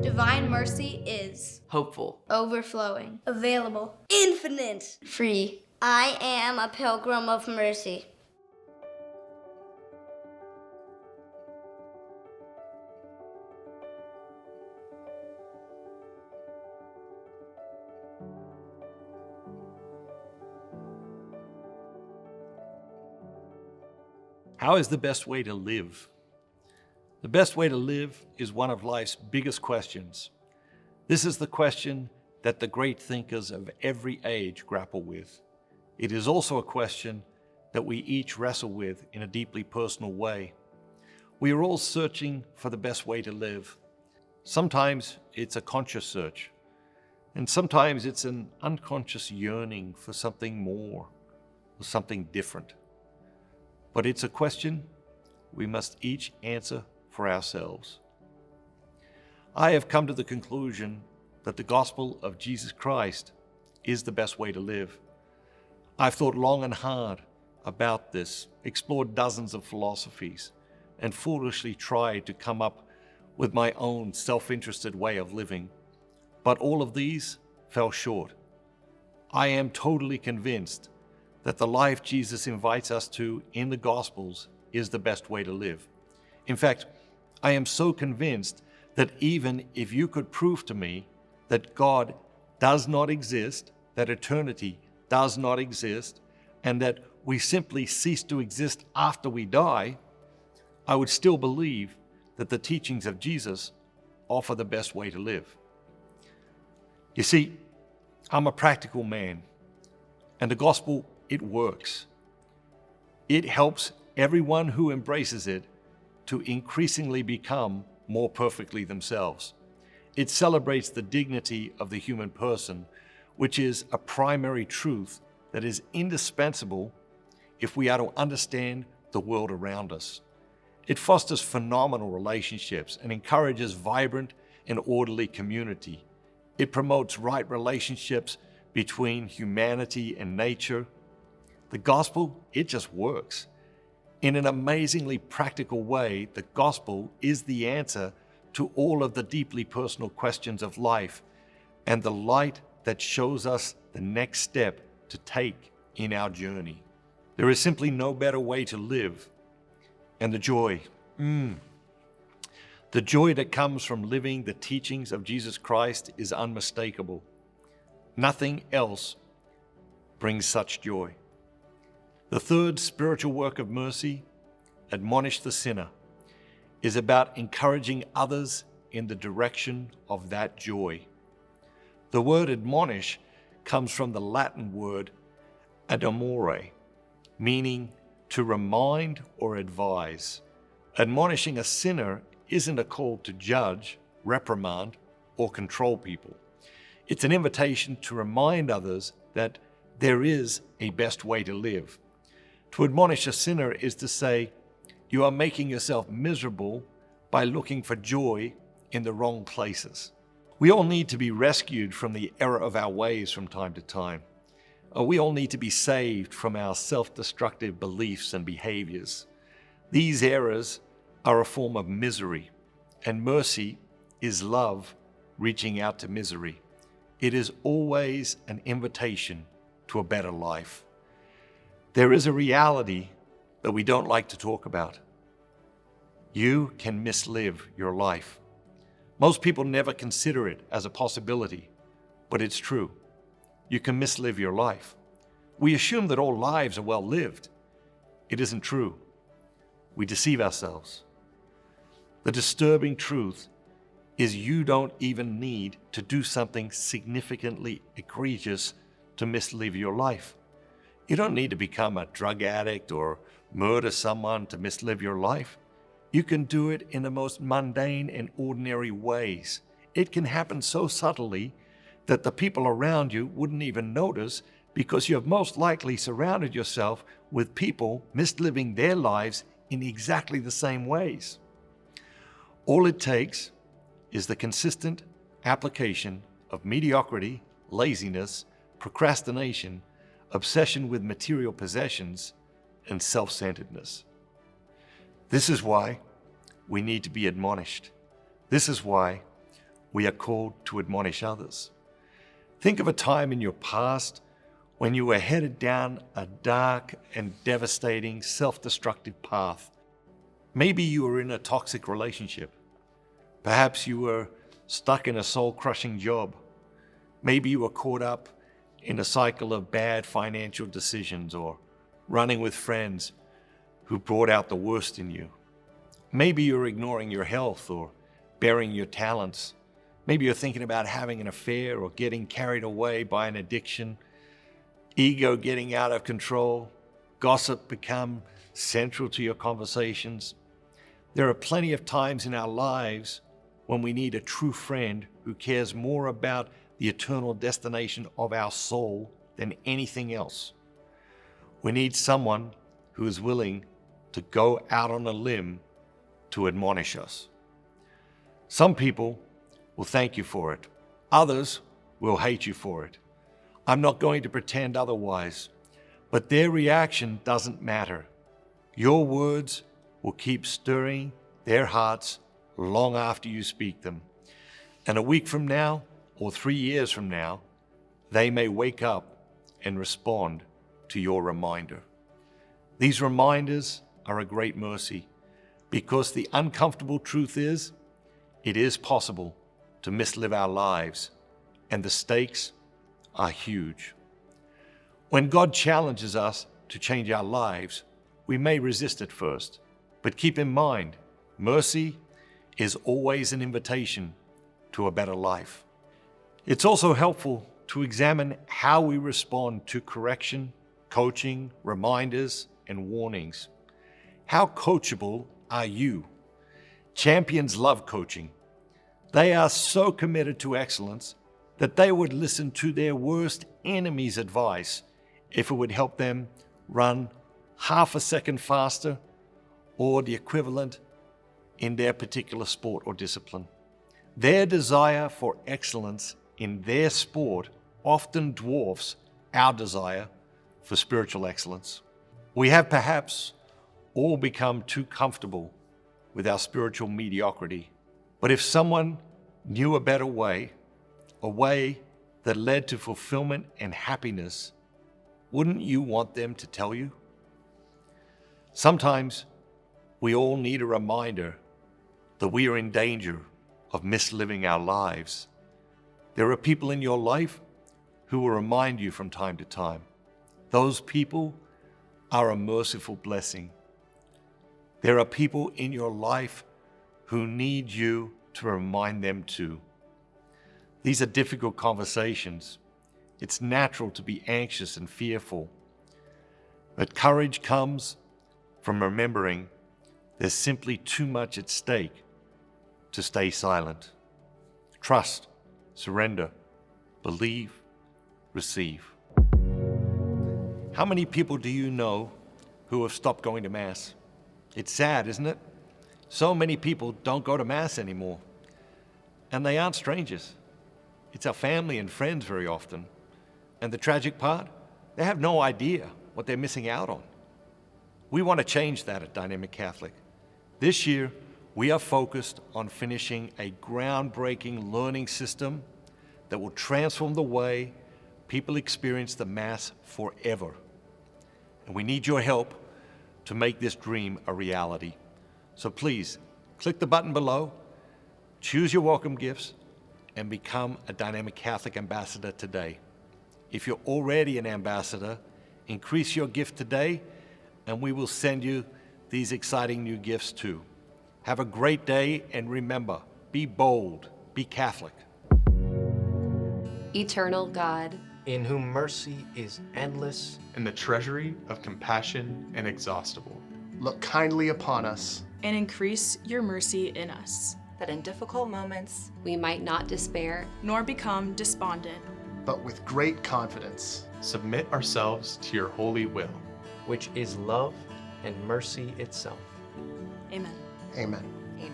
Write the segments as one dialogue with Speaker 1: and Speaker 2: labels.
Speaker 1: Divine mercy is
Speaker 2: hopeful,
Speaker 1: overflowing,
Speaker 3: available, infinite,
Speaker 1: free.
Speaker 3: I am a pilgrim of mercy.
Speaker 4: How is the best way to live? The best way to live is one of life's biggest questions. This is the question that the great thinkers of every age grapple with. It is also a question that we each wrestle with in a deeply personal way. We are all searching for the best way to live. Sometimes it's a conscious search, and sometimes it's an unconscious yearning for something more, or something different. But it's a question we must each answer for ourselves. I have come to the conclusion that the gospel of Jesus Christ is the best way to live. I've thought long and hard about this, explored dozens of philosophies, and foolishly tried to come up with my own self-interested way of living. But all of these fell short. I am totally convinced that the life Jesus invites us to in the Gospels is the best way to live. In fact, I am so convinced that even if you could prove to me that God does not exist, that eternity does not exist, and that we simply cease to exist after we die, I would still believe that the teachings of Jesus offer the best way to live. You see, I'm a practical man, and the gospel, it works. It helps everyone who embraces it to increasingly become more perfectly themselves. It celebrates the dignity of the human person, which is a primary truth that is indispensable if we are to understand the world around us. It fosters phenomenal relationships and encourages vibrant and orderly community. It promotes right relationships between humanity and nature. The gospel, it just works. In an amazingly practical way, the gospel is the answer to all of the deeply personal questions of life and the light that shows us the next step to take in our journey. There is simply no better way to live. And the joy that comes from living the teachings of Jesus Christ is unmistakable. Nothing else brings such joy. The third spiritual work of mercy, Admonish the sinner, is about encouraging others in the direction of that joy. The word admonish comes from the Latin word admorere, meaning to remind or advise. Admonishing a sinner isn't a call to judge, reprimand, or control people. It's an invitation to remind others that there is a best way to live. To admonish a sinner is to say, you are making yourself miserable by looking for joy in the wrong places. We all need to be rescued from the error of our ways from time to time. We all need to be saved from our self-destructive beliefs and behaviors. These errors are a form of misery, and mercy is love reaching out to misery. It is always an invitation to a better life. There is a reality that we don't like to talk about. You can mislive your life. Most people never consider it as a possibility, but it's true. You can mislive your life. We assume that all lives are well lived. It isn't true. We deceive ourselves. The disturbing truth is you don't even need to do something significantly egregious to mislive your life. You don't need to become a drug addict or murder someone to mislive your life. You can do it in the most mundane and ordinary ways. It can happen so subtly that the people around you wouldn't even notice because you have most likely surrounded yourself with people misliving their lives in exactly the same ways. All it takes is the consistent application of mediocrity, laziness, procrastination, obsession with material possessions, and self-centeredness. This is why we need to be admonished. This is why we are called to admonish others. Think of a time in your past when you were headed down a dark and devastating self-destructive path. Maybe you were in a toxic relationship. Perhaps you were stuck in a soul-crushing job. Maybe you were caught up in a cycle of bad financial decisions or running with friends who brought out the worst in you. Maybe you're ignoring your health or burying your talents. Maybe you're thinking about having an affair or getting carried away by an addiction, ego getting out of control, gossip become central to your conversations. There are plenty of times in our lives when we need a true friend who cares more about the eternal destination of our soul than anything else. We need someone who is willing to go out on a limb to admonish us. Some people will thank you for it. Others will hate you for it. I'm not going to pretend otherwise, but their reaction doesn't matter. Your words will keep stirring their hearts long after you speak them. And a week from now, or 3 years from now, they may wake up and respond to your reminder. These reminders are a great mercy because the uncomfortable truth is, it is possible to mislive our lives, and the stakes are huge. When God challenges us to change our lives, we may resist at first, but keep in mind, mercy is always an invitation to a better life. It's also helpful to examine how we respond to correction, coaching, reminders, and warnings. How coachable are you? Champions love coaching. They are so committed to excellence that they would listen to their worst enemy's advice if it would help them run half a second faster or the equivalent in their particular sport or discipline. Their desire for excellence in their sport often dwarfs our desire for spiritual excellence. We have perhaps all become too comfortable with our spiritual mediocrity. But if someone knew a better way, a way that led to fulfillment and happiness, wouldn't you want them to tell you? Sometimes we all need a reminder that we are in danger of misliving our lives. There are people in your life who will remind you from time to time. Those people are a merciful blessing. There are people in your life who need you to remind them too. These are difficult conversations. It's natural to be anxious and fearful. But courage comes from remembering there's simply too much at stake to stay silent. Trust, surrender, believe, receive. How many people do you know who have stopped going to Mass? It's sad, isn't it? So many people don't go to Mass anymore. And they aren't strangers. It's our family and friends very often. And the tragic part, they have no idea what they're missing out on. We want to change that at Dynamic Catholic. This year, we are focused on finishing a groundbreaking learning system that will transform the way people experience the Mass forever. And we need your help to make this dream a reality. So please, click the button below, choose your welcome gifts, and become a Dynamic Catholic ambassador today. If you're already an ambassador, increase your gift today, and we will send you these exciting new gifts too. Have a great day, and remember, be bold, be Catholic.
Speaker 2: Eternal God,
Speaker 5: in whom mercy is endless,
Speaker 6: and the treasury of compassion inexhaustible.
Speaker 7: Look kindly upon us,
Speaker 8: and increase your mercy in us,
Speaker 9: that in difficult moments
Speaker 2: we might not despair,
Speaker 8: nor become despondent,
Speaker 7: but with great confidence
Speaker 6: submit ourselves to your holy will,
Speaker 5: which is love and mercy itself.
Speaker 8: Amen.
Speaker 7: Amen.
Speaker 9: Amen.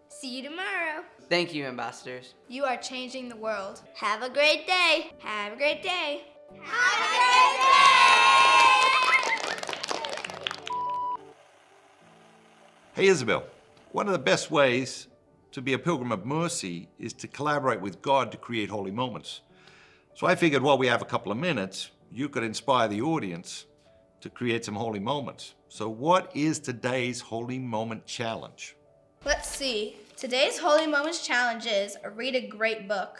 Speaker 3: See you tomorrow.
Speaker 9: Thank you, ambassadors.
Speaker 1: You are changing the world.
Speaker 3: Have a great day. Have a great day.
Speaker 1: Have a great day!
Speaker 4: Hey Isabel, one of the best ways to be a pilgrim of mercy is to collaborate with God to create holy moments. So I figured while we have a couple of minutes, you could inspire the audience to create some holy moments. So what is today's Holy Moment Challenge?
Speaker 1: Let's see. Today's Holy Moments Challenge is read a great book.